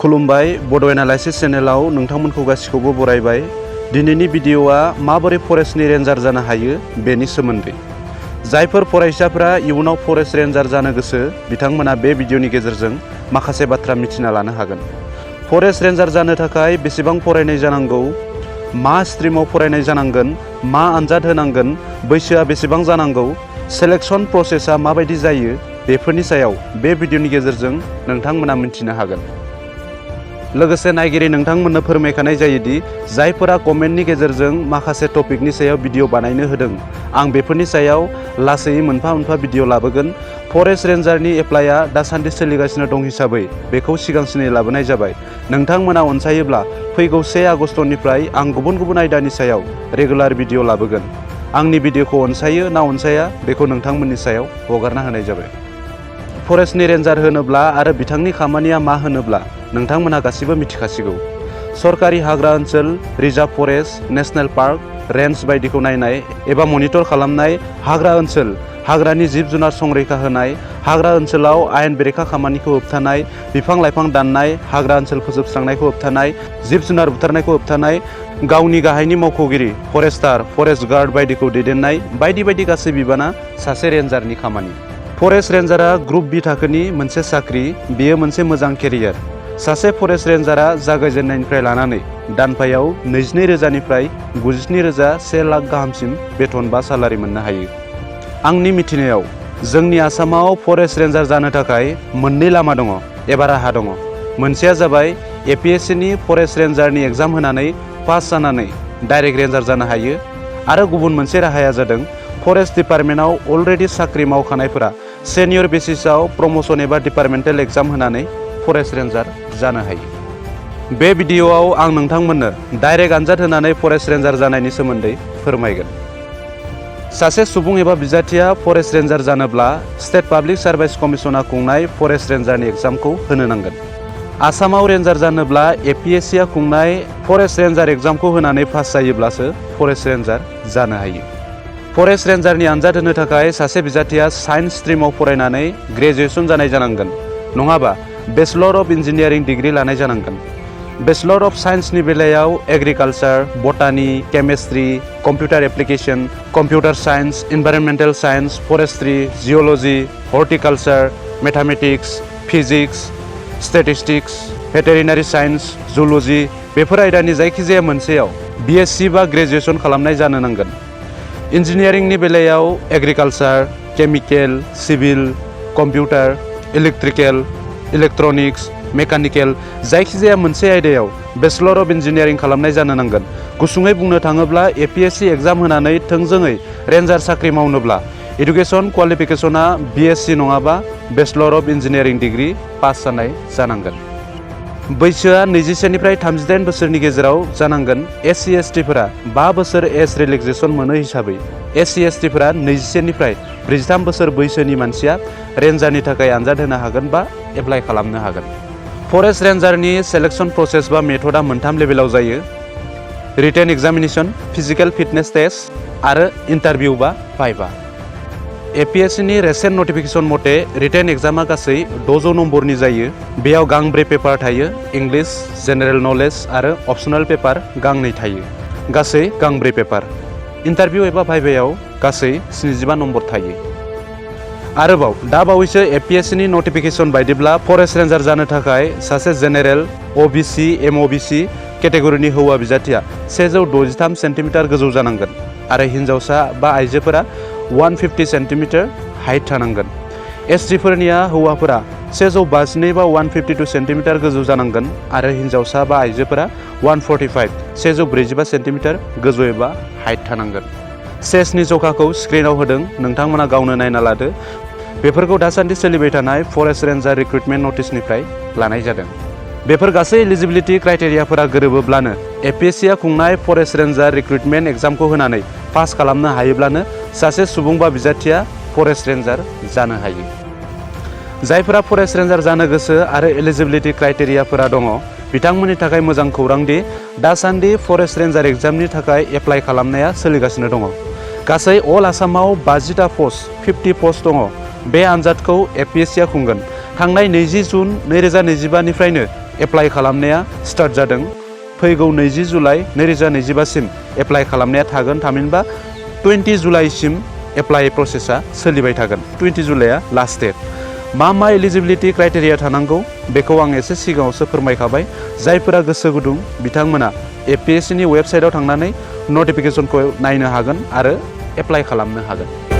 खुलुमबाय बड' एनालाइसिस चेनेलाव नोंथांमोनखौ गासिखौबो बरायबाय। दिनैनि भिडिअआ माबोरै फरेस्टनि रेन्जार जानो हायो बेनि सोमोन्दै। जायफोर फरायसाफोरा इयुनाव फरेस्ट रेन्जार जानो गोसो बिथांमोना बे भिडिअनि गेजेरजों माखासे बाथ्रा मिथिना लानो हागोन। फरेस्ट रेन्जार जानो थाखाय बेसेबां फरायनाय जानांगौ, मा स्ट्रिमाव फरायनाय जानांगोन, मा आनजाद होनांगोन, बैसोआ बेसेबां जानांगौ, सेलेक्शन प्रसेसआ माबायदि जायो, बेफोरनि सायाव बे भिडिअनि गेजेरजों नोंथांमोना मिथिनो हागोन। लोगोसे नायगिरि नोंथांमोननो फोरमायखानाय जायोदि जायफोरा कमेन्टनि गेजेरजों माखासे टपिकनि सायाव भिडिअ बानायनो होदों, आं बेफोरनि सायाव लासै मोनफा मोनफा भिडिअ लाबोगोन। फरेस्ट रेन्जारनि एप्लाइआ दासान्दि सोलिगासिनो दं हिसाबै बेखौ सिगांसिनै लाबोनाय जाबाय। नोंथांमोना अनसायोब्ला फैगौ 1 आगस्टनिफ्राय आं गुबुन गुबुन आयदानि सायाव रेगुलार भिडिअ लाबोगोन। आंनि भिडिअखौ अनसायो ना अनसाया बेखौ नोंथांमोननि सायाव हगारना होनाय जाबाय। फरेस्टनि रेन्जार होनोब्ला आरो बिथांनि खामानिया मा होनोब्ला नोंथांमोनहा गासिबो मिथिखासिगौ। सरकारि हाग्रा ओनसोल, reserve forest, national park, range बायदिखौ नायनाय एबा मनिटर खालामनाय, हाग्रा ओनसोल, हाग्रानि जिब जुनार संरैखा होनाय, हाग्रा ओनसोलाव आयेन बेरेखा खामानिखौ होबथानाय, बिफां लाइफां दाननाय, हाग्रा ओनसोल फोजोबस्रांनायखौ होबथानाय, जिब जुनार बुथारनायखौ होबथानाय, गावनि गाहायनि मावख'गिरि फरेस्टार, फरेस्ट गार्ड बायदिखौ दैदेननाय बायदि बायदि गासै बिबाना सासे रेन्जारनि खामानि। फरेस्ट रेन्जारा ग्रुप बी थाखोनि मोनसे साख्रि, बेयो मोनसे मोजां केरियार। सासे फरेस्ट रेन्जारा जागायजेननायनिफ्राय लानानै दानफायाव 22,000निफ्राय 97,000 1 लाख गाहामसिम बेथन बा सालारि मोननो हायो। आंनि मिथिनायाव जोंनि आसामाव फरेस्ट रेन्जार जानो थाखाय मोननै लामा दङ एबा राहा दङ। मोनसेया जाबाय APSCनि फरेस्ट रेन्जारनि एग्जाम होनानै पास जानानै डाइरेक्ट रेन्जार जानो हायो, आरो गुबुन मोनसे राहाया जादों फरेस्ट डिपार्टमेन्टआव अलरेडि साख्रि मावखानायफोरा सेनियर बेसिसआव प्रमोशन एबा डिपार्टमेन्टेल एग्जाम होनानै फरेस्ट रेन्जार जानो हायो। बे भिडिअआव आं नोंथांमोननो डाइरेक्ट आनजाद होनानै फरेस्ट रेन्जार जानायनि सोमोन्दै फोरमायगोन। सासे सुबुं एबा बिजाथिया फरेस्ट रेन्जार जानोब्ला स्टेट पाब्लिक सार्भिस कमिसना खुंनाय फरेस्ट रेन्जारनि एग्जामखौ होनो नांगोन। आसामाव रेन्जार जानोब्ला APSCआ खुंनाय फरेस्ट रेन्जार एग्जामखौ होनानै पास जायोब्लासो फरेस्ट रेन्जार जानो हायो। फरेस्ट रेन्जारनि आनजाद होनो थाखाय सासे बिजाथिया साइन्स स्ट्रिमाव फरायनानै ग्रेजुएसन जानाय जानांगोन, नङाबा बेचलर अफ इन्जिनियारिं डिग्री लानाय जानांगोन। बेचलर अफ साइन्सनि बेलायाव agriculture, botany, chemistry, computer application, computer science, environmental science, forestry, geology, horticulture, mathematics, physics, statistics, veterinary science, zoology बेफोर आयदानि जायखिजाया मोनसेयाव BSc बा ग्रेजुएसन खालामनाय जानो नांगोन। इन्जिनियारिंनि बेलायाव agriculture, chemical, civil, computer, electrical, electronics, mechanical जायखिजाया मोनसे आयदायाव बेचलर अफ इन्जिनियारिं खालामनाय जानो नांगोन। गुसुङै बुंनो थाङोब्ला APSC एग्जाम होनानै थोंजोङै रेन्जार साख्रि मावनोब्ला एडुकेसन क्वालिफिकेसना BSc नङाबा bachelor of engineering degree pass जानाय जानांगोन। बैसोआ 21निफ्राय 38 बोसोरनि गेजेराव जानांगोन। SC ST फोरा 5 बोसोर एज रिलेक्सेसन मोनो हिसाबै SC ST फोरा 21निफ्राय 43 बोसोर बैसोनि मानसिया रेन्जारनि थाखाय आनजाद होनो हागोन बा एप्लाइ खालामनो हागोन। फरेस्ट रेन्जारनि सेलेक्शन प्रसेस बा मेथडआ मोनथाम लेभेलाव जायो: written examination, physical fitness test आरो इन्टारभिउ बा भाइभा। APSCनि रेसेन्ट नटिफिकेशन मथे रिटेन एग्जामा गासै 600 नम्बरनि जायो। बेयाव गांब्रै पेपार थायो, इंलिश, जेनेरेल नलेज आरो अपसनेल पेपार गांनै थायो, गासै गांब्रै पेपार। इन्टारभिउ एबा भाइभायाव गासै 75 नम्बर थायो। आरोबाव दा बावैसो APSCनि नटिफिकेशन बायदिब्ला फरेस्ट रेन्जार जानो थाखाय सासे जेनेरेल, OBC, MOBC केटेगरिनि हौवा बिजाथिया 163 सेन्टिमिटार गोजौ जानांगोन आरो हिन्जावसा बा आइजोफोरा 150 सेन्टिमिटार हाइट थानांगोन। ST फोरनिया हौवाफोरा 152 बा 152 सेन्टिमिटार गोजौ जानांगोन आरो हिन्जावसा बा आइजोफोरा 145 सेन्टिमिटार गोजौ एबा हाइट थानांगोन। सेसनि जखाखौ स्क्रिनाव होदों, नोंथांमोना गावनो नायना लादो। बेफोरखौ दासान्दि सोलिबाय थानाय फरेस्ट रेन्जार रिक्रुटमेन्ट नटिसनिफ्राय लानाय जादों। बेफोर गासै एलिजिबिलिटि क्राइटेरियाफोरा गोरोबोब्लानो APSCआ खुंनाय फरेस्ट रेन्जार रिक्रुटमेन्ट एग्जामखौ होनानै पास खालामनो हायोब्लानो सासे सुबुं बा बिजाथिया फरेस्ट रेन्जार जानो हायो। जायफोरा फरेस्ट रेन्जार जानो गोसो आरो एलिजिबिलिटि क्राइटेरियाफोरा दङ, बिथांमोननि थाखाय मोजां खौरां दि दासान्दि फरेस्ट रेन्जार एग्जामनि थाखाय एप्लाइ खालामनाया सोलिगासिनो दङ। गासै अल आसामाव 50टा पस्ट 50 पस्ट दङ। बे आनजादखौ APSCआ खुंगोन। थांनाय 20 जुन 2025 निफ्रायनो एप्लाइ खालामनाया स्टार्ट जादों। फैगौ 20 जुलाइ 2025सिम एप्लाइ खालामनाया थागोन। थामहिनबा 20 जुलाइसिम एप्लाइ प्रसेसा सोलिबाय थागोन। 20 जुलाइआ लास्ट डेट। मा एलिजिबिलिटि क्राइटेरिया थानांगौ बेखौ आं एसे सिगाङावसो फोरमायखाबाय। जायफोरा गोसो गुदुं बिथांमोना APSCनि वेबसाइटआव थांनानै नटिफिकेसनखौ नायनो हागोन आरो एप्लाइ खालामनो हागोन।